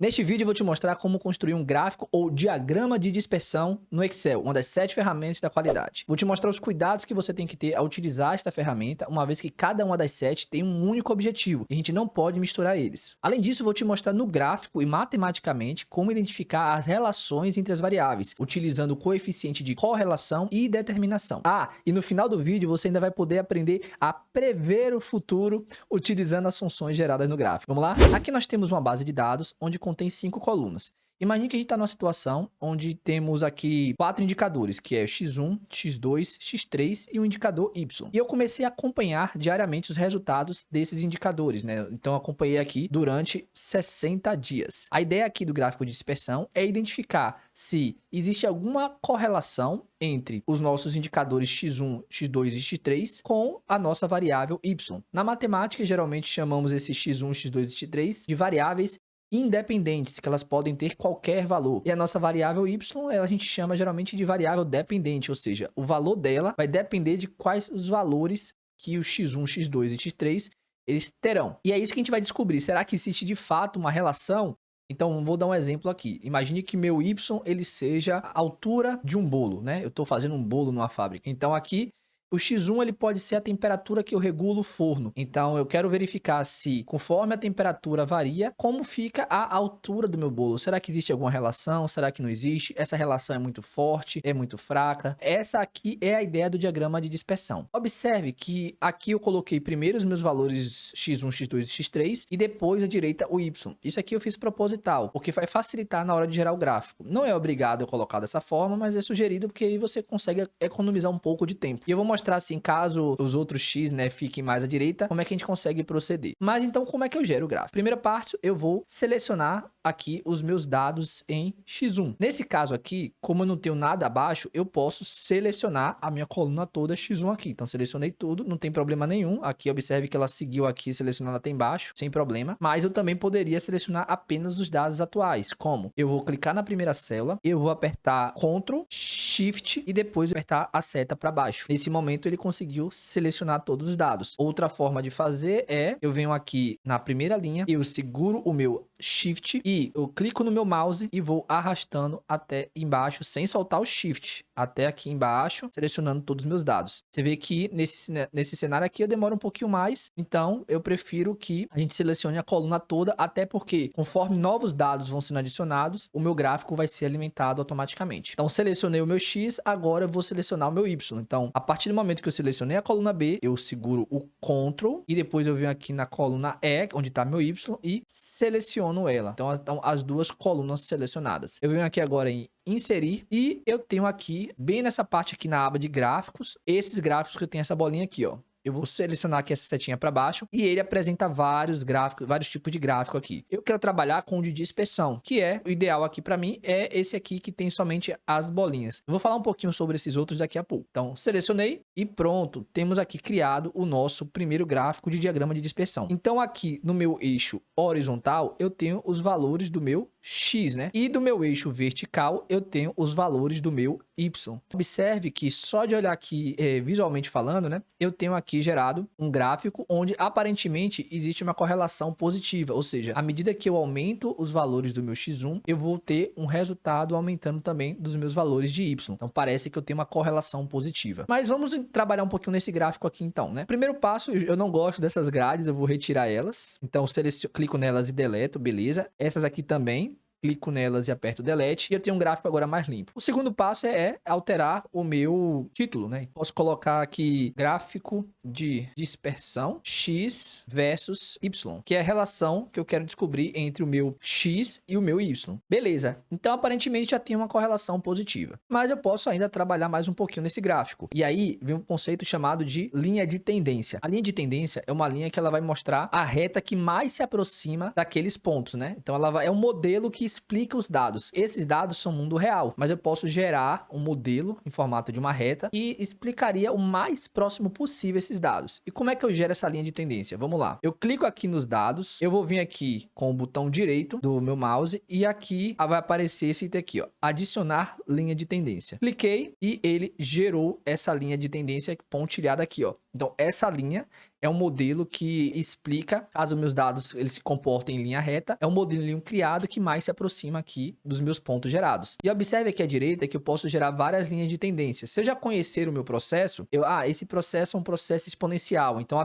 Neste vídeo eu vou te mostrar como construir um gráfico ou diagrama de dispersão no Excel, uma das 7 ferramentas da qualidade. Vou te mostrar os cuidados que você tem que ter ao utilizar esta ferramenta, uma vez que cada uma das 7 tem um único objetivo e a gente não pode misturar eles. Além disso, vou te mostrar no gráfico e matematicamente como identificar as relações entre as variáveis, utilizando o coeficiente de correlação e determinação. E no final do vídeo você ainda vai poder aprender a prever o futuro utilizando as funções geradas no gráfico. Vamos lá? Aqui nós temos uma base de dados onde contém 5 colunas. Imagine que a gente está numa situação onde temos aqui 4 indicadores, que é x1, x2, x3 e o indicador y. E eu comecei a acompanhar diariamente os resultados desses indicadores, né? Então eu acompanhei aqui durante 60 dias. A ideia aqui do gráfico de dispersão é identificar se existe alguma correlação entre os nossos indicadores x1, x2 e x3 com a nossa variável y. Na matemática, geralmente chamamos esses x1, x2 e x3 de variáveis independentes, que elas podem ter qualquer valor. E a nossa variável y, a gente chama geralmente de variável dependente, ou seja, o valor dela vai depender de quais os valores que o x1, x2 e x3 eles terão. E é isso que a gente vai descobrir. Será que existe de fato uma relação? Então, vou dar um exemplo aqui. Imagine que meu y ele seja a altura de um bolo, né? Eu estou fazendo um bolo numa fábrica. Então, aqui o x1 ele pode ser a temperatura que eu regulo o forno. Então, eu quero verificar se, conforme a temperatura varia, como fica a altura do meu bolo. Será que existe alguma relação? Será que não existe? Essa relação é muito forte? É muito fraca? Essa aqui é a ideia do diagrama de dispersão. Observe que aqui eu coloquei primeiro os meus valores x1, x2 e x3 e depois à direita o y. Isso aqui eu fiz proposital, porque vai facilitar na hora de gerar o gráfico. Não é obrigado eu colocar dessa forma, mas é sugerido porque aí você consegue economizar um pouco de tempo. E eu vou mostrar assim, caso os outros x, né, fiquem mais à direita, como é que a gente consegue proceder. Mas então, como é que eu gero o gráfico? Primeira parte, eu vou selecionar aqui os meus dados em x1. Nesse caso aqui, como eu não tenho nada abaixo, eu posso selecionar a minha coluna toda x1 aqui. Então, selecionei tudo, não tem problema nenhum. Aqui, observe que ela seguiu aqui, selecionando até embaixo, sem problema. Mas eu também poderia selecionar apenas os dados atuais. Como? Eu vou clicar na primeira célula, eu vou apertar Ctrl, Shift e depois apertar a seta para baixo. Nesse momento, ele conseguiu selecionar todos os dados. Outra forma de fazer é, eu venho aqui na primeira linha, eu seguro o meu Shift e eu clico no meu mouse e vou arrastando até embaixo, sem soltar o Shift, até aqui embaixo, selecionando todos os meus dados. Você vê que nesse cenário aqui eu demoro um pouquinho mais, então eu prefiro que a gente selecione a coluna toda, até porque conforme novos dados vão sendo adicionados, o meu gráfico vai ser alimentado automaticamente. Então selecionei o meu X, agora eu vou selecionar o meu Y. Então, a partir do momento que eu selecionei a coluna B, eu seguro o Ctrl e depois eu venho aqui na coluna E, onde está meu Y, e seleciono ela. Então, estão as duas colunas selecionadas. Eu venho aqui agora em inserir e eu tenho aqui, bem nessa parte aqui na aba de gráficos, esses gráficos que eu tenho essa bolinha aqui, ó. Eu vou selecionar aqui essa setinha para baixo e ele apresenta vários gráficos, vários tipos de gráfico aqui. Eu quero trabalhar com o de dispersão, que é o ideal aqui para mim, é esse aqui que tem somente as bolinhas. Eu vou falar um pouquinho sobre esses outros daqui a pouco. Então, selecionei e pronto, temos aqui criado o nosso primeiro gráfico de diagrama de dispersão. Então, aqui no meu eixo horizontal, eu tenho os valores do meu X, né? E do meu eixo vertical, eu tenho os valores do meu Y. Observe que só de olhar aqui visualmente falando, né? Eu tenho aqui gerado um gráfico onde aparentemente existe uma correlação positiva, ou seja, à medida que eu aumento os valores do meu x1, eu vou ter um resultado aumentando também dos meus valores de y. Então parece que eu tenho uma correlação positiva. Mas vamos trabalhar um pouquinho nesse gráfico aqui então, né? Primeiro passo, eu não gosto dessas grades, eu vou retirar elas. Então clico nelas e deleto, beleza. Essas aqui também. Clico nelas e aperto Delete e eu tenho um gráfico agora mais limpo. O segundo passo é alterar o meu título, né? Posso colocar aqui gráfico de dispersão X versus Y, que é a relação que eu quero descobrir entre o meu X e o meu Y. Beleza, então aparentemente já tem uma correlação positiva, mas eu posso ainda trabalhar mais um pouquinho nesse gráfico. E aí vem um conceito chamado de linha de tendência. A linha de tendência é uma linha que ela vai mostrar a reta que mais se aproxima daqueles pontos, né? Então ela é um modelo que explica os dados. Esses dados são mundo real, mas eu posso gerar um modelo em formato de uma reta e explicaria o mais próximo possível esses dados. E como é que eu gero essa linha de tendência? Vamos lá. Eu clico aqui nos dados, eu vou vir aqui com o botão direito do meu mouse e aqui vai aparecer esse item aqui, ó, adicionar linha de tendência. Cliquei e ele gerou essa linha de tendência pontilhada aqui, ó. Então essa linha é um modelo que explica, caso meus dados eles se comportem em linha reta, é um modelinho criado que mais se aproxima aqui dos meus pontos gerados. E observe aqui à direita que eu posso gerar várias linhas de tendência. Se eu já conhecer o meu processo, esse processo é um processo exponencial, então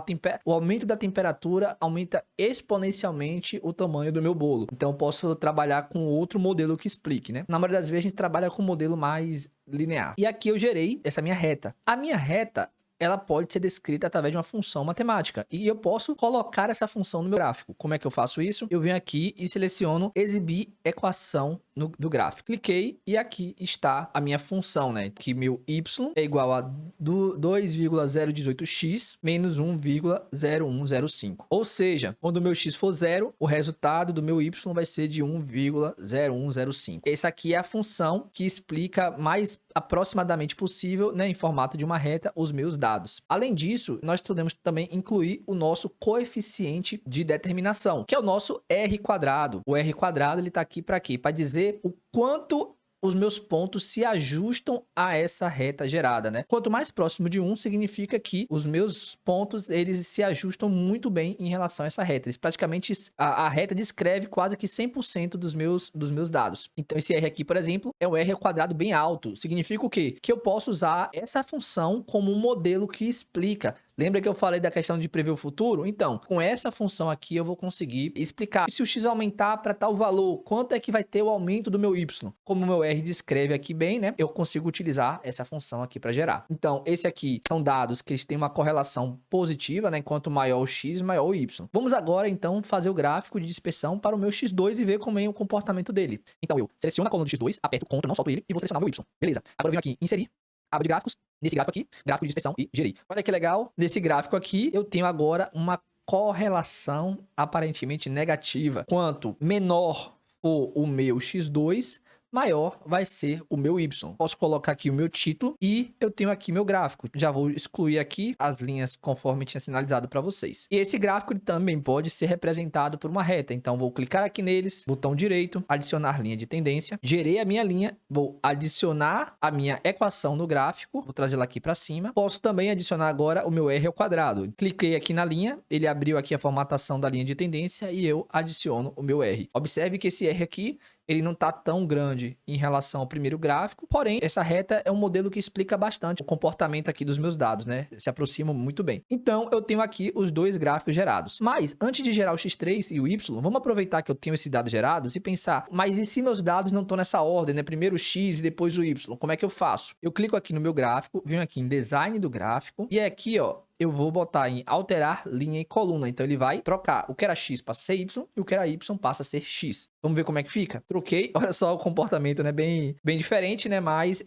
o aumento da temperatura aumenta exponencialmente o tamanho do meu bolo. Então eu posso trabalhar com outro modelo que explique, né? Na maioria das vezes a gente trabalha com um modelo mais linear. E aqui eu gerei essa minha reta. A minha reta, ela pode ser descrita através de uma função matemática. E eu posso colocar essa função no meu gráfico. Como é que eu faço isso? Eu venho aqui e seleciono exibir equação do gráfico. Cliquei e aqui está a minha função, né? Que meu y é igual a 2,018x menos 1,0105. Ou seja, quando o meu x for zero, o resultado do meu y vai ser de 1,0105. Essa aqui é a função que explica mais aproximadamente possível, né, em formato de uma reta, os meus dados. Além disso, nós podemos também incluir o nosso coeficiente de determinação, que é o nosso R quadrado. O R quadrado, ele está aqui para quê? Para dizer o quanto os meus pontos se ajustam a essa reta gerada, né? Quanto mais próximo de 1, significa que os meus pontos, eles se ajustam muito bem em relação a essa reta. Eles praticamente, a reta descreve quase que 100% dos meus dados. Então, esse R aqui, por exemplo, é um R ao quadrado bem alto. Significa o quê? Que eu posso usar essa função como um modelo que explica. Lembra que eu falei da questão de prever o futuro? Então, com essa função aqui, eu vou conseguir explicar. Se o x aumentar para tal valor, quanto é que vai ter o aumento do meu y? Como o meu R descreve aqui bem, né? Eu consigo utilizar essa função aqui para gerar. Então, esse aqui são dados que eles têm uma correlação positiva, né? Quanto maior o x, maior o y. Vamos agora, então, fazer o gráfico de dispersão para o meu x2 e ver como é o comportamento dele. Então, eu seleciono a coluna do x2, aperto Ctrl, não solto ele, e vou selecionar o meu y. Beleza. Agora eu venho aqui, inserir. Aba de gráficos, nesse gráfico aqui, gráfico de dispersão e gerei. Olha que legal, nesse gráfico aqui eu tenho agora uma correlação aparentemente negativa. Quanto menor for o meu x2, maior vai ser o meu y. Posso colocar aqui o meu título e eu tenho aqui meu gráfico. Já vou excluir aqui as linhas conforme tinha sinalizado para vocês. E esse gráfico ele também pode ser representado por uma reta. Então, vou clicar aqui neles, botão direito, adicionar linha de tendência. Gerei a minha linha, vou adicionar a minha equação no gráfico, vou trazer ela aqui para cima. Posso também adicionar agora o meu R ao quadrado. Cliquei aqui na linha, ele abriu aqui a formatação da linha de tendência e eu adiciono o meu R. Observe que esse R aqui, ele não está tão grande em relação ao primeiro gráfico, porém, essa reta é um modelo que explica bastante o comportamento aqui dos meus dados, né? Se aproximam muito bem. Então, eu tenho aqui os dois gráficos gerados. Mas, antes de gerar o x3 e o y, vamos aproveitar que eu tenho esses dados gerados e pensar, mas e se meus dados não estão nessa ordem, né? Primeiro o x e depois o y, como é que eu faço? Eu clico aqui no meu gráfico, venho aqui em design do gráfico, e aqui, ó, eu vou botar em alterar linha e coluna. Então, ele vai trocar o que era x passa a ser y e o que era y passa a ser x. Vamos ver como é que fica? Troquei. Olha só o comportamento, né? Bem diferente, né? Mas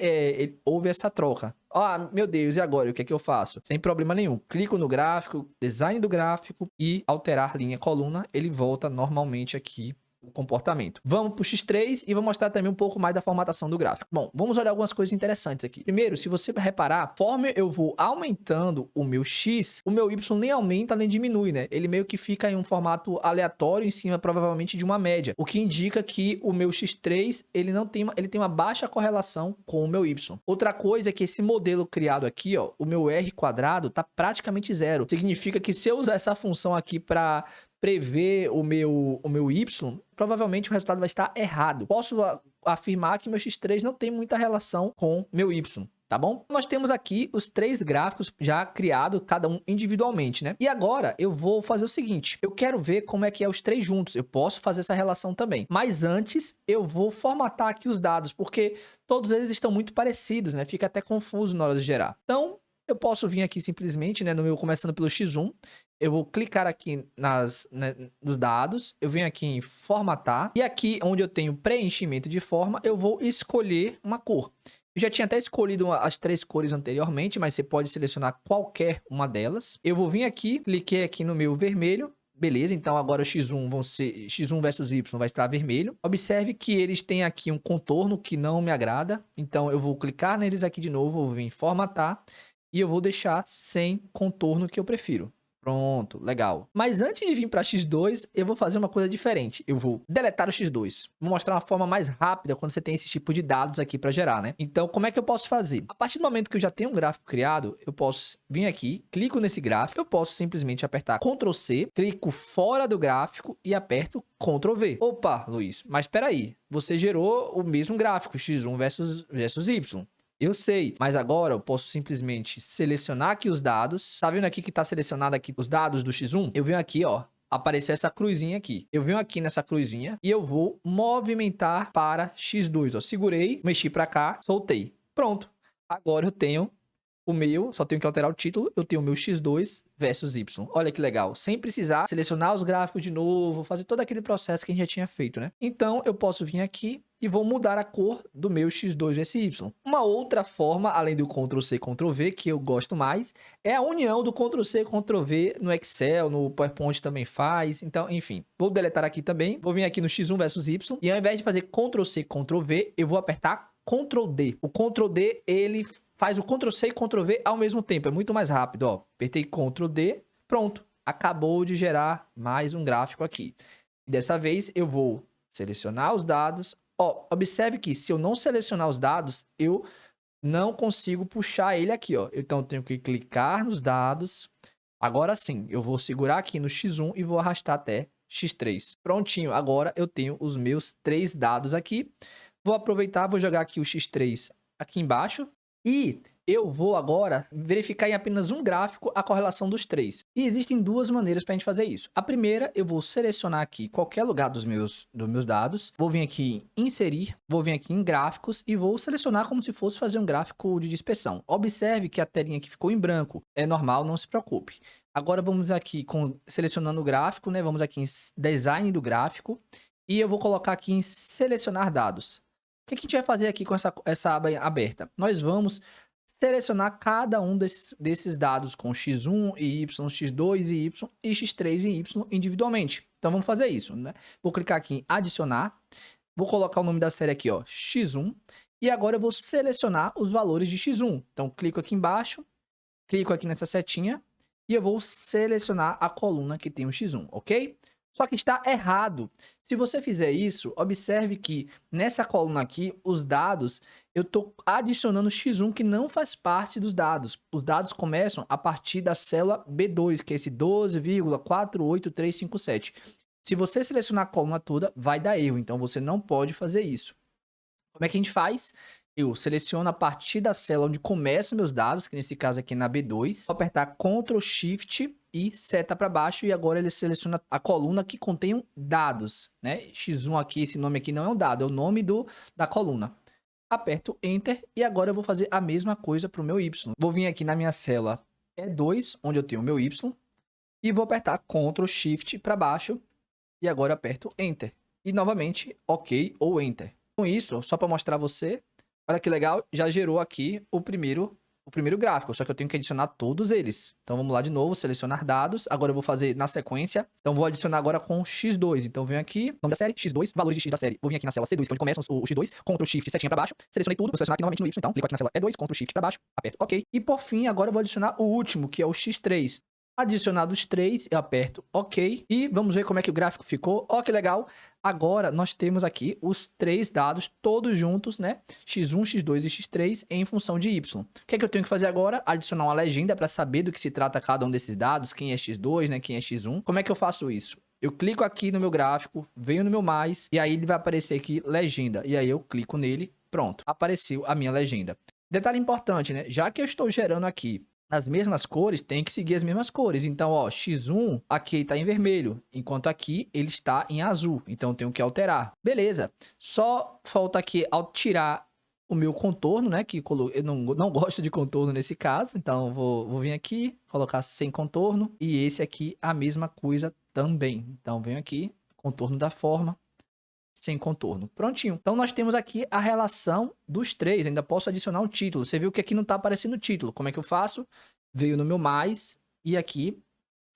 houve essa troca. Ah, meu Deus, e agora? O que é que eu faço? Sem problema nenhum. Clico no gráfico, design do gráfico e alterar linha e coluna. Ele volta normalmente aqui o comportamento. Vamos para o X3 e vou mostrar também um pouco mais da formatação do gráfico. Bom, vamos olhar algumas coisas interessantes aqui. Primeiro, se você reparar, conforme eu vou aumentando o meu X, o meu Y nem aumenta nem diminui, né? Ele meio que fica em um formato aleatório em cima, provavelmente, de uma média. O que indica que o meu X3, ele tem uma baixa correlação com o meu Y. Outra coisa é que esse modelo criado aqui, ó, o meu R quadrado, tá praticamente zero. Significa que se eu usar essa função aqui para prever o meu Y, provavelmente o resultado vai estar errado. Posso afirmar que meu X3 não tem muita relação com meu Y. Tá bom? Nós temos aqui os três gráficos já criados, cada um individualmente, né? E agora eu vou fazer o seguinte, eu quero ver como é que é os três juntos. Eu posso fazer essa relação também. Mas antes eu vou formatar aqui os dados, porque todos eles estão muito parecidos, né? Fica até confuso na hora de gerar. Então, eu posso vir aqui simplesmente, né, começando pelo X1, eu vou clicar aqui nos dados, eu venho aqui em formatar, e aqui onde eu tenho preenchimento de forma, eu vou escolher uma cor. Eu já tinha até escolhido as três cores anteriormente, mas você pode selecionar qualquer uma delas. Eu vou vir aqui, cliquei aqui no meu vermelho, beleza, então agora o X1 versus Y vai estar vermelho. Observe que eles têm aqui um contorno que não me agrada, então eu vou clicar neles aqui de novo, vou vir em formatar, e eu vou deixar sem contorno que eu prefiro. Pronto, legal. Mas antes de vir para X2, eu vou fazer uma coisa diferente. Eu vou deletar o X2. Vou mostrar uma forma mais rápida quando você tem esse tipo de dados aqui para gerar, né? Então, como é que eu posso fazer? A partir do momento que eu já tenho um gráfico criado, eu posso vir aqui, clico nesse gráfico, eu posso simplesmente apertar Ctrl C, clico fora do gráfico e aperto Ctrl V. Opa, Luiz, mas espera aí. Você gerou o mesmo gráfico, X1 versus Y. Eu sei, mas agora eu posso simplesmente selecionar aqui os dados. Tá vendo aqui que tá selecionado aqui os dados do X1? Eu venho aqui, ó, apareceu essa cruzinha aqui. Eu venho aqui nessa cruzinha e eu vou movimentar para X2, ó. Segurei, mexi para cá, soltei. Pronto. Agora eu tenho o meu, só tenho que alterar o título, eu tenho o meu X2 versus Y. Olha que legal, sem precisar selecionar os gráficos de novo, fazer todo aquele processo que a gente já tinha feito, né? Então, eu posso vir aqui e vou mudar a cor do meu X2 versus Y. Uma outra forma, além do Ctrl C, Ctrl V, que eu gosto mais, é a união do Ctrl C, Ctrl V no Excel, no PowerPoint também faz. Então, enfim, vou deletar aqui também, vou vir aqui no X1 versus Y, e ao invés de fazer Ctrl C, Ctrl V, eu vou apertar Ctrl D. O Ctrl D, ele faz o Ctrl C e Ctrl V ao mesmo tempo. É muito mais rápido, ó. Apertei Ctrl D, pronto. Acabou de gerar mais um gráfico aqui. Dessa vez, eu vou selecionar os dados. Ó, observe que se eu não selecionar os dados, eu não consigo puxar ele aqui, ó. Então, eu tenho que clicar nos dados. Agora sim, eu vou segurar aqui no X1 e vou arrastar até X3. Prontinho, agora eu tenho os meus 3 dados aqui. Vou aproveitar, vou jogar aqui o X3 aqui embaixo. E eu vou agora verificar em apenas um gráfico a correlação dos 3. E existem 2 maneiras para a gente fazer isso. A primeira, eu vou selecionar aqui qualquer lugar dos meus dados. Vou vir aqui em inserir, vou vir aqui em gráficos e vou selecionar como se fosse fazer um gráfico de dispersão. Observe que a telinha que ficou em branco é normal, não se preocupe. Agora vamos aqui selecionando o gráfico, né? Vamos aqui em design do gráfico e eu vou colocar aqui em selecionar dados. O que a gente vai fazer aqui com essa aba aberta? Nós vamos selecionar cada um desses dados com X1 e Y, X2 e Y e X3 e Y individualmente. Então, vamos fazer isso, né? Vou clicar aqui em adicionar, vou colocar o nome da série aqui, ó, X1, e agora eu vou selecionar os valores de X1. Então, clico aqui embaixo, clico aqui nessa setinha e eu vou selecionar a coluna que tem o X1, ok? Só que está errado. Se você fizer isso, observe que nessa coluna aqui, os dados, eu estou adicionando X1 que não faz parte dos dados. Os dados começam a partir da célula B2, que é esse 12,48357. Se você selecionar a coluna toda, vai dar erro. Então, você não pode fazer isso. Como é que a gente faz? Eu seleciono a partir da célula onde começam meus dados, que nesse caso aqui é na B2. Vou apertar Ctrl Shift e seta para baixo e agora ele seleciona a coluna que contém dados, né? X1 aqui, esse nome aqui não é um dado, é o nome da coluna. Aperto Enter e agora eu vou fazer a mesma coisa para o meu Y. Vou vir aqui na minha célula E2, onde eu tenho o meu Y, e vou apertar Ctrl Shift para baixo e agora aperto Enter. E novamente OK ou Enter. Com isso, só para mostrar a você, olha que legal, já gerou aqui o primeiro gráfico, só que eu tenho que adicionar todos eles. Então, vamos lá de novo, selecionar dados. Agora eu vou fazer na sequência. Então, vou adicionar agora com X2. Então, venho aqui, nome da série, X2, valores de X da série. Vou vir aqui na célula C2, que é onde começa o X2, Ctrl Shift, setinha para baixo. Selecionei tudo, vou selecionar aqui novamente no Y. Então, clico aqui na célula E2, Ctrl Shift para baixo, aperto OK. E, por fim, agora eu vou adicionar o último, que é o X3. Adicionados 3, eu aperto OK. E vamos ver como é que o gráfico ficou. Ó, que legal. Agora, nós temos aqui os 3 dados todos juntos, né? X1, X2 e X3 em função de Y. O que é que eu tenho que fazer agora? Adicionar uma legenda para saber do que se trata cada um desses dados. Quem é X2, né? Quem é X1. Como é que eu faço isso? Eu clico aqui no meu gráfico, venho no meu mais, e aí ele vai aparecer aqui legenda. E aí eu clico nele, pronto. Apareceu a minha legenda. Detalhe importante, né? Já que eu estou gerando aqui as mesmas cores, tem que seguir as mesmas cores. Então, ó, X1 aqui está em vermelho, enquanto aqui ele está em azul. Então, eu tenho que alterar. Beleza. Só falta aqui ao tirar o meu contorno, né? Que eu não gosto de contorno nesse caso. Então, vou vir aqui, colocar sem contorno. E esse aqui, a mesma coisa também. Então, venho aqui, contorno da forma, sem contorno. Prontinho. Então, nós temos aqui a relação dos 3. Ainda posso adicionar um título. Você viu que aqui não está aparecendo o título. Como é que eu faço? Veio no meu mais e aqui,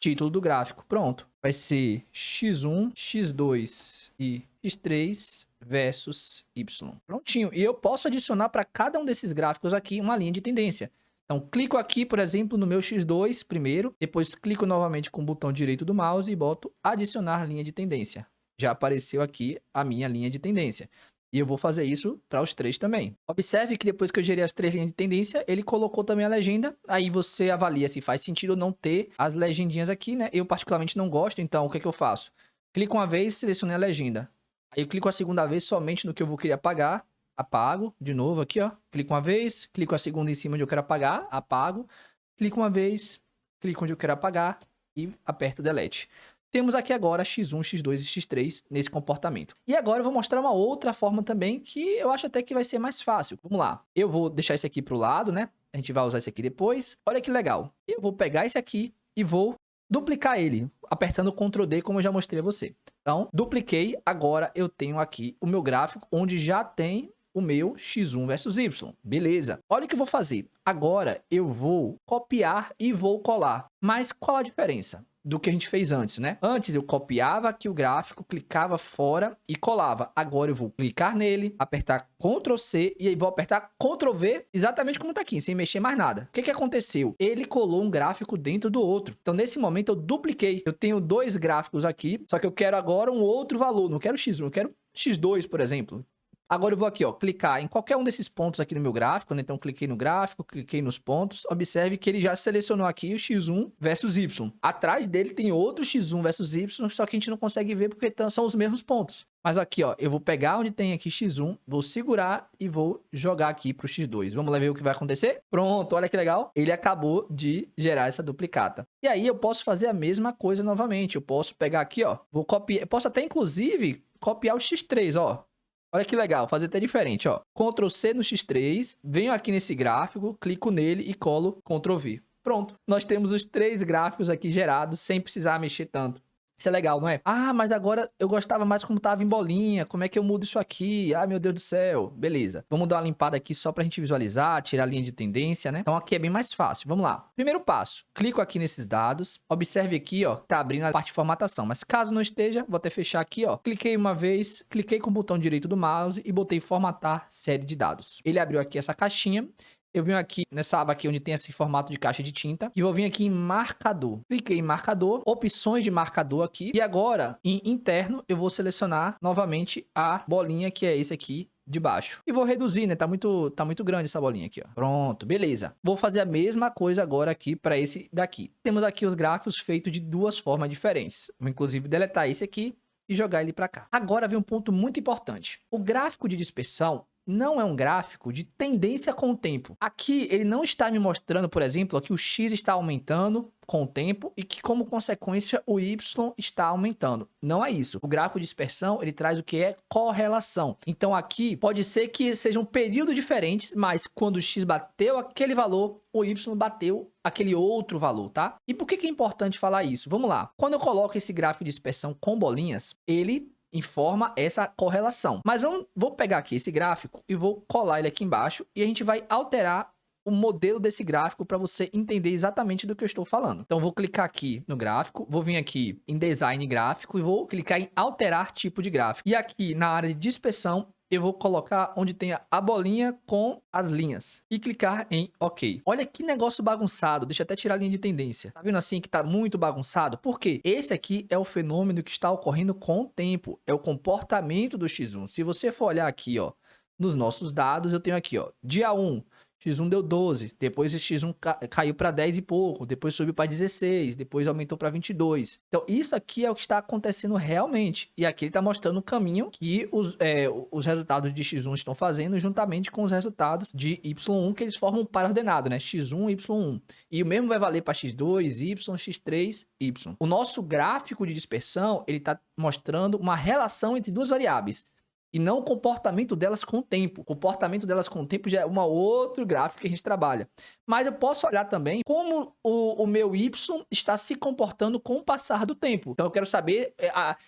título do gráfico. Pronto. Vai ser X1, X2 e X3 versus Y. Prontinho. E eu posso adicionar para cada um desses gráficos aqui uma linha de tendência. Então, clico aqui, por exemplo, no meu X2 primeiro, depois clico novamente com o botão direito do mouse e boto adicionar linha de tendência. Já apareceu aqui a minha linha de tendência. E eu vou fazer isso para os 3 também. Observe que depois que eu gerei as 3 linhas de tendência, ele colocou também a legenda. Aí você avalia se faz sentido ou não ter as legendinhas aqui, né? Eu particularmente não gosto, então o que é que eu faço? Clico uma vez, selecionei a legenda. Aí eu clico a segunda vez somente no que eu vou querer apagar. Apago, de novo aqui, ó. Clico uma vez, clico a segunda em cima onde eu quero apagar, apago. Clico uma vez, clico onde eu quero apagar e aperto Delete. Temos aqui agora X1, X2 e X3 nesse comportamento. E agora eu vou mostrar uma outra forma também que eu acho até que vai ser mais fácil. Vamos lá. Eu vou deixar esse aqui para o lado, né? A gente vai usar esse aqui depois. Olha que legal. Eu vou pegar esse aqui e vou duplicar ele, apertando Ctrl D, como eu já mostrei a você. Então, dupliquei. Agora eu tenho aqui o meu gráfico, onde já tem o meu X1 versus Y. Beleza. Olha o que eu vou fazer. Agora eu vou copiar e vou colar. Mas qual a diferença do que a gente fez antes, né? Antes eu copiava aqui o gráfico, clicava fora e colava. Agora eu vou clicar nele, apertar Ctrl C e aí vou apertar Ctrl V, exatamente como tá aqui, sem mexer mais nada. O que que aconteceu? Ele colou um gráfico dentro do outro. Então nesse momento eu dupliquei. Eu tenho 2 gráficos aqui, só que eu quero agora um outro valor. Não quero X1, eu quero X2, por exemplo. Agora eu vou aqui, ó, clicar em qualquer um desses pontos aqui no meu gráfico, né? Então cliquei no gráfico, cliquei nos pontos. Observe que ele já selecionou aqui o X1 versus Y. Atrás dele tem outro X1 versus Y, só que a gente não consegue ver porque são os mesmos pontos. Mas aqui, ó, eu vou pegar onde tem aqui X1, vou segurar e vou jogar aqui para o X2. Vamos lá ver o que vai acontecer? Pronto, olha que legal. Ele acabou de gerar essa duplicata. E aí eu posso fazer a mesma coisa novamente. Eu posso pegar aqui, ó, vou copiar, eu posso até inclusive copiar o X3, ó. Olha que legal, fazer até diferente, ó. Ctrl C no X3, venho aqui nesse gráfico, clico nele e colo Ctrl V. Pronto, nós temos os 3 gráficos aqui gerados sem precisar mexer tanto. Isso é legal, não é? Ah, mas agora eu gostava mais como tava em bolinha. Como é que eu mudo isso aqui? Ah, meu Deus do céu. Beleza. Vamos dar uma limpada aqui só pra gente visualizar, tirar a linha de tendência, né? Então aqui é bem mais fácil. Vamos lá. Primeiro passo. Clico aqui nesses dados. Observe aqui, ó, tá abrindo a parte de formatação. Mas caso não esteja, vou até fechar aqui, ó. Cliquei uma vez, cliquei com o botão direito do mouse e botei formatar série de dados. Ele abriu aqui essa caixinha. Eu venho aqui nessa aba aqui onde tem esse formato de caixa de tinta e vou vir aqui em marcador. Cliquei em marcador, opções de marcador aqui e agora em interno eu vou selecionar novamente a bolinha que é esse aqui de baixo. E vou reduzir, né? Tá muito grande essa bolinha aqui, ó. Pronto, beleza. Vou fazer a mesma coisa agora aqui para esse daqui. Temos aqui os gráficos feitos de 2 formas diferentes. Vou inclusive deletar esse aqui e jogar ele para cá. Agora vem um ponto muito importante. O gráfico de dispersão não é um gráfico de tendência com o tempo. Aqui ele não está me mostrando, por exemplo, que o X está aumentando com o tempo e que, como consequência, o Y está aumentando. Não é isso. O gráfico de dispersão, ele traz o que é correlação. Então aqui pode ser que sejam períodos diferentes, mas quando o X bateu aquele valor, o Y bateu aquele outro valor, tá? E por que é importante falar isso? Vamos lá. Quando eu coloco esse gráfico de dispersão com bolinhas, ele informa essa correlação. Mas vou pegar aqui esse gráfico e vou colar ele aqui embaixo e a gente vai alterar o modelo desse gráfico para você entender exatamente do que eu estou falando. Então, vou clicar aqui no gráfico, vou vir aqui em design gráfico e vou clicar em alterar tipo de gráfico. E aqui na área de dispersão, eu vou colocar onde tem a bolinha com as linhas e clicar em OK. Olha que negócio bagunçado, deixa eu até tirar a linha de tendência. Tá vendo assim que tá muito bagunçado? Por quê? Esse aqui é o fenômeno que está ocorrendo com o tempo, é o comportamento do X1. Se você for olhar aqui, ó, nos nossos dados, eu tenho aqui, ó, dia 1, X1 deu 12, depois esse X1 caiu para 10 e pouco, depois subiu para 16, depois aumentou para 22. Então, isso aqui é o que está acontecendo realmente. E aqui ele está mostrando o caminho que os resultados de X1 estão fazendo juntamente com os resultados de Y1, que eles formam um par ordenado, né? X1, Y1. E o mesmo vai valer para X2, Y, X3, Y. O nosso gráfico de dispersão, ele está mostrando uma relação entre 2 variáveis. E não o comportamento delas com o tempo. O comportamento delas com o tempo já é um outro gráfico que a gente trabalha. Mas eu posso olhar também como o meu Y está se comportando com o passar do tempo. Então eu quero saber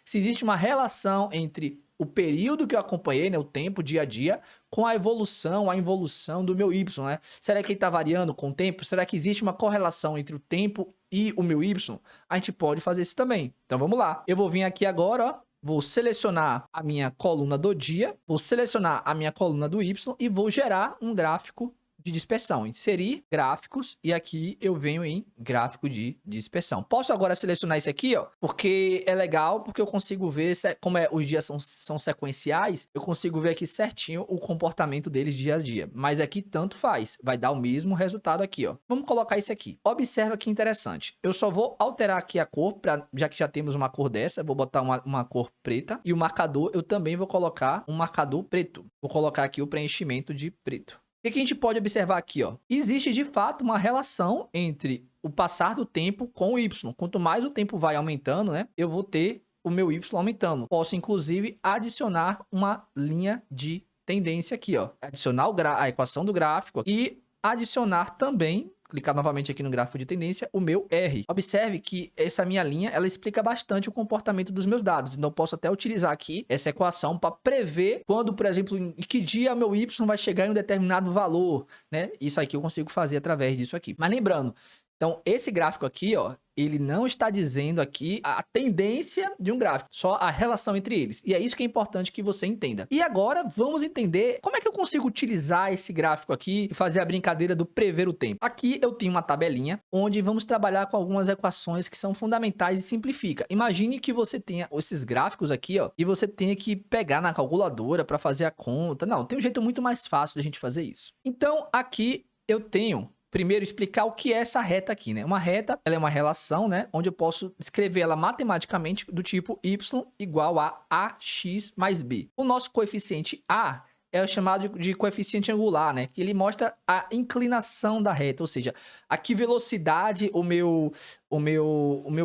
se existe uma relação entre o período que eu acompanhei, né, o tempo, dia a dia, com a involução do meu Y, né? Será que ele está variando com o tempo? Será que existe uma correlação entre o tempo e o meu Y? A gente pode fazer isso também. Então vamos lá. Eu vou vir aqui agora, ó. Vou selecionar a minha coluna do dia, vou selecionar a minha coluna do Y e vou gerar um gráfico de dispersão. Inserir gráficos e aqui eu venho em gráfico de dispersão. Posso agora selecionar esse aqui, ó, porque é legal, porque eu consigo ver, como os dias são sequenciais, eu consigo ver aqui certinho o comportamento deles dia a dia. Mas aqui tanto faz, vai dar o mesmo resultado aqui, ó. Vamos colocar esse aqui. Observa que interessante. Eu só vou alterar aqui a cor, já que já temos uma cor dessa, vou botar uma cor preta. E o marcador, eu também vou colocar um marcador preto. Vou colocar aqui o preenchimento de preto. O que a gente pode observar aqui, ó? Existe de fato uma relação entre o passar do tempo com o Y. Quanto mais o tempo vai aumentando, né? Eu vou ter o meu Y aumentando. Posso, inclusive, adicionar uma linha de tendência aqui, ó. Adicionar a equação do gráfico e adicionar também, clicar novamente aqui no gráfico de tendência, o meu R. Observe que essa minha linha, ela explica bastante o comportamento dos meus dados. Então, eu posso até utilizar aqui essa equação para prever quando, por exemplo, em que dia meu Y vai chegar em um determinado valor, né? Isso aqui eu consigo fazer através disso aqui. Mas lembrando, então, esse gráfico aqui, ó, ele não está dizendo aqui a tendência de um gráfico, só a relação entre eles. E é isso que é importante que você entenda. E agora, vamos entender como é que eu consigo utilizar esse gráfico aqui e fazer a brincadeira do prever o tempo. Aqui eu tenho uma tabelinha onde vamos trabalhar com algumas equações que são fundamentais e simplifica. Imagine que você tenha esses gráficos aqui, ó, e você tenha que pegar na calculadora para fazer a conta. Não, tem um jeito muito mais fácil de a gente fazer isso. Então, aqui eu tenho... Primeiro, explicar o que é essa reta aqui, né? Uma reta, ela é uma relação, né? Onde eu posso escrever ela matematicamente do tipo y igual a ax mais b. O nosso coeficiente a é o chamado de coeficiente angular, né? Que ele mostra a inclinação da reta, ou seja, a que velocidade o meu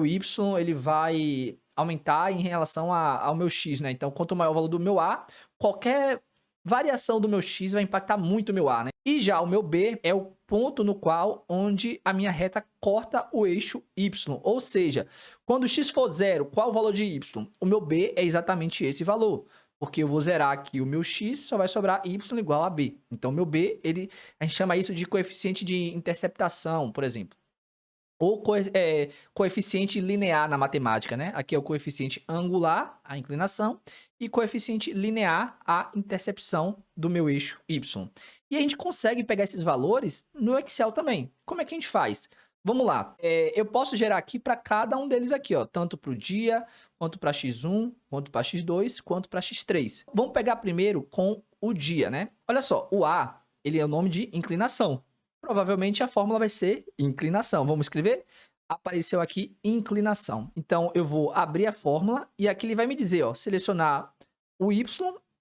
y ele vai aumentar em relação ao meu x, né? Então, quanto maior o valor do meu a, qualquer variação do meu x vai impactar muito o meu a, né? E já o meu b é o ponto no qual onde a minha reta corta o eixo y, ou seja, quando x for zero, qual o valor de y? O meu b é exatamente esse valor, porque eu vou zerar aqui o meu x, só vai sobrar y igual a b. Então, meu b, a gente chama isso de coeficiente de interceptação, por exemplo. Ou coeficiente linear na matemática, né? Aqui é o coeficiente angular, a inclinação, e coeficiente linear, a intercepção do meu eixo y. E a gente consegue pegar esses valores no Excel também. Como é que a gente faz? Vamos lá. Eu posso gerar aqui para cada um deles aqui, ó, tanto para o dia, quanto para x1, quanto para x2, quanto para x3. Vamos pegar primeiro com o dia, né? Olha só, o A, ele é o nome de inclinação. Provavelmente a fórmula vai ser inclinação. Vamos escrever? Apareceu aqui inclinação. Então, eu vou abrir a fórmula e aqui ele vai me dizer, ó, selecionar o y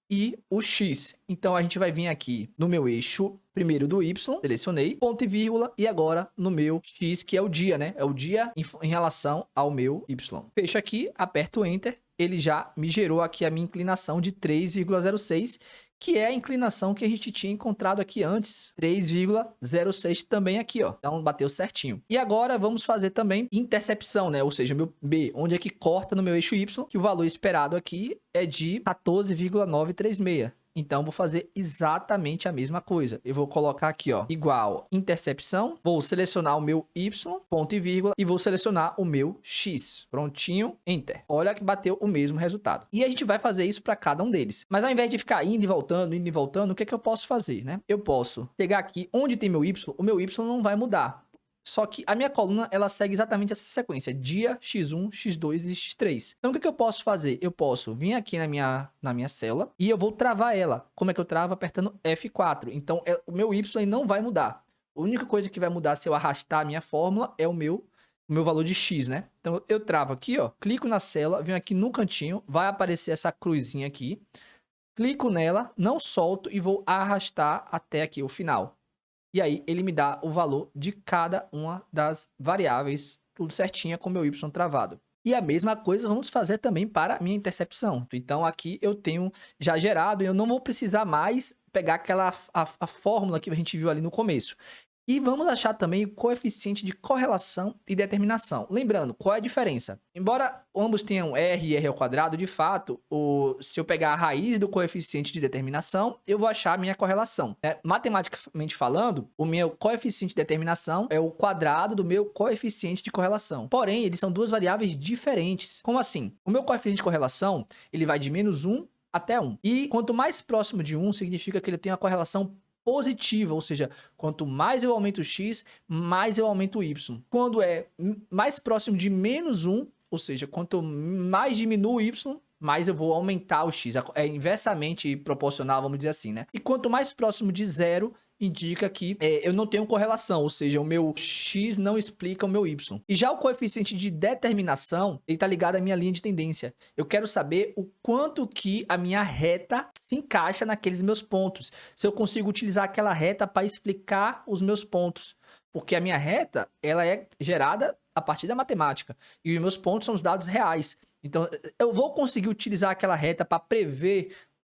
e o x. Então, a gente vai vir aqui no meu eixo primeiro do y, selecionei, ponto e vírgula, e agora no meu x, que é o dia, né? É o dia em relação ao meu y. Fecho aqui, aperto Enter, ele já me gerou aqui a minha inclinação de 3,06, que é a inclinação que a gente tinha encontrado aqui antes, 3,06 também aqui, ó. Então, bateu certinho. E agora, vamos fazer também intercepção, né? Ou seja, meu B, onde é que corta no meu eixo Y, que o valor esperado aqui é de 14,936. Então, vou fazer exatamente a mesma coisa. Eu vou colocar aqui, ó, igual intercepção. Vou selecionar o meu Y, ponto e vírgula, e vou selecionar o meu X. Prontinho, Enter. Olha que bateu o mesmo resultado. E a gente vai fazer isso para cada um deles. Mas ao invés de ficar indo e voltando, o que é que eu posso fazer, né? Eu posso pegar aqui onde tem meu Y, o meu Y não vai mudar. Só que a minha coluna, ela segue exatamente essa sequência. Dia, x1, x2 e x3. Então, o que eu posso fazer? Eu posso vir aqui na minha célula e eu vou travar ela. Como é que eu travo? Apertando F4. Então, o meu Y não vai mudar. A única coisa que vai mudar se eu arrastar a minha fórmula é o meu valor de x, né? Então, eu travo aqui, ó. Clico na célula, venho aqui no cantinho. Vai aparecer essa cruzinha aqui. Clico nela, não solto e vou arrastar até aqui o final. E aí, ele me dá o valor de cada uma das variáveis, tudo certinho com o meu y travado. E a mesma coisa vamos fazer também para a minha intercepção. Então, aqui eu tenho já gerado e eu não vou precisar mais pegar a fórmula que a gente viu ali no começo. E vamos achar também o coeficiente de correlação e determinação. Lembrando, qual é a diferença? Embora ambos tenham r e r ao quadrado, de fato, se eu pegar a raiz do coeficiente de determinação, eu vou achar a minha correlação. Matematicamente falando, o meu coeficiente de determinação é o quadrado do meu coeficiente de correlação. Porém, eles são duas variáveis diferentes. Como assim? O meu coeficiente de correlação, ele vai de -1 até 1. E quanto mais próximo de 1, significa que ele tem uma correlação positiva, ou seja, quanto mais eu aumento o x, mais eu aumento o y. Quando é mais próximo de -1, ou seja, quanto mais diminui o y, mais eu vou aumentar o x. É inversamente proporcional, vamos dizer assim, né? E quanto mais próximo de zero, indica que eu não tenho correlação, ou seja, o meu x não explica o meu y. E já o coeficiente de determinação, ele está ligado à minha linha de tendência. Eu quero saber o quanto que a minha reta se encaixa naqueles meus pontos. Se eu consigo utilizar aquela reta para explicar os meus pontos. Porque a minha reta, ela é gerada a partir da matemática. E os meus pontos são os dados reais. Então, eu vou conseguir utilizar aquela reta para prever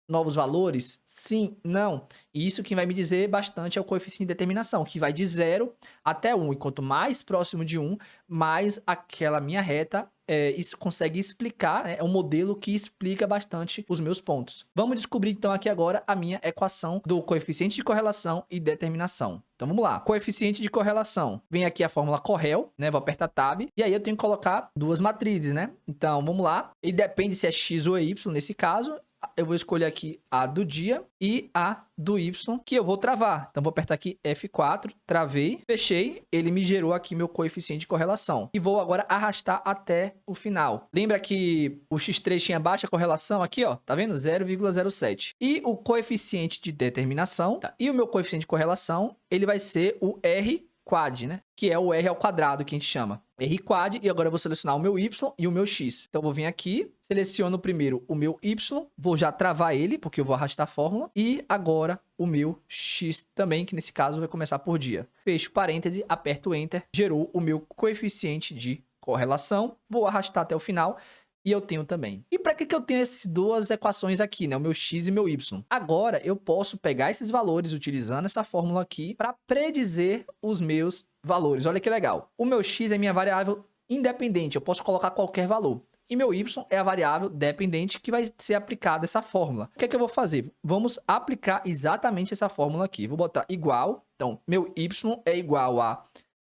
novos valores? Sim, não. E isso que vai me dizer bastante é o coeficiente de determinação, que vai de 0 até 1. E quanto mais próximo de 1, mais aquela minha reta isso consegue explicar, né? É um modelo que explica bastante os meus pontos. Vamos descobrir então aqui agora a minha equação do coeficiente de correlação e determinação. Então vamos lá. Coeficiente de correlação. Vem aqui a fórmula Correl, né? Vou apertar Tab. E aí eu tenho que colocar duas matrizes, né? Então vamos lá. E depende se é X ou é Y nesse caso. Eu vou escolher aqui a do dia e a do Y, que eu vou travar. Então, vou apertar aqui F4, travei, fechei. Ele me gerou aqui meu coeficiente de correlação. E vou agora arrastar até o final. Lembra que o X3 tinha baixa correlação aqui, ó? Tá vendo? 0,07. E o coeficiente de determinação, tá? E o meu coeficiente de correlação, ele vai ser o R quad, né? Que é o R ao quadrado que a gente chama. R quad, e agora eu vou selecionar o meu Y e o meu X. Então, eu vou vir aqui, seleciono primeiro o meu Y, vou já travar ele, porque eu vou arrastar a fórmula, e agora o meu X também, que nesse caso vai começar por dia. Fecho parêntese, aperto Enter, gerou o meu coeficiente de correlação, vou arrastar até o final, e eu tenho também. E para que eu tenho essas duas equações aqui, né? O meu x e meu y. Agora, eu posso pegar esses valores utilizando essa fórmula aqui para predizer os meus valores. Olha que legal. O meu x é minha variável independente. Eu posso colocar qualquer valor. E meu y é a variável dependente que vai ser aplicada essa fórmula. O que é que eu vou fazer? Vamos aplicar exatamente essa fórmula aqui. Vou botar igual. Então, meu y é igual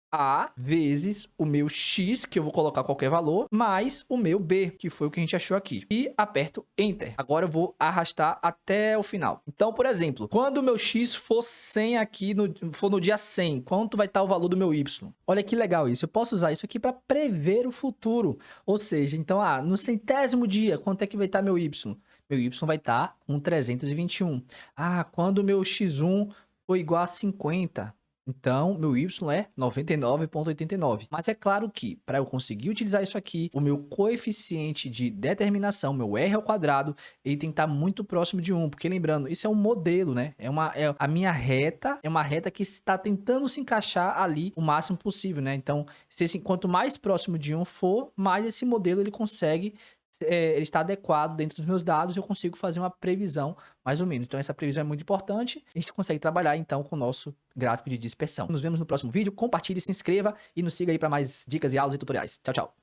a vezes o meu x, que eu vou colocar qualquer valor, mais o meu b, que foi o que a gente achou aqui. E aperto Enter. Agora eu vou arrastar até o final. Então, por exemplo, quando o meu x for 100 aqui, for no dia 100, quanto vai estar o valor do meu y? Olha que legal isso. Eu posso usar isso aqui para prever o futuro. Ou seja, então, no 100º dia, quanto é que vai estar meu y? Meu y vai estar com 321. Quando o meu x1 for igual a 50... Então, meu y é 99,89. Mas é claro que, para eu conseguir utilizar isso aqui, o meu coeficiente de determinação, meu r ao quadrado, ele tem que estar muito próximo de 1. Porque, lembrando, isso é um modelo, né? A minha reta é uma reta que está tentando se encaixar ali o máximo possível, né? Então, quanto mais próximo de 1 for, mais esse modelo ele consegue... ele está adequado dentro dos meus dados, eu consigo fazer uma previsão mais ou menos. Então, essa previsão é muito importante. A gente consegue trabalhar, então, com o nosso gráfico de dispersão. Nos vemos no próximo vídeo. Compartilhe, se inscreva e nos siga aí para mais dicas e aulas e tutoriais. Tchau, tchau.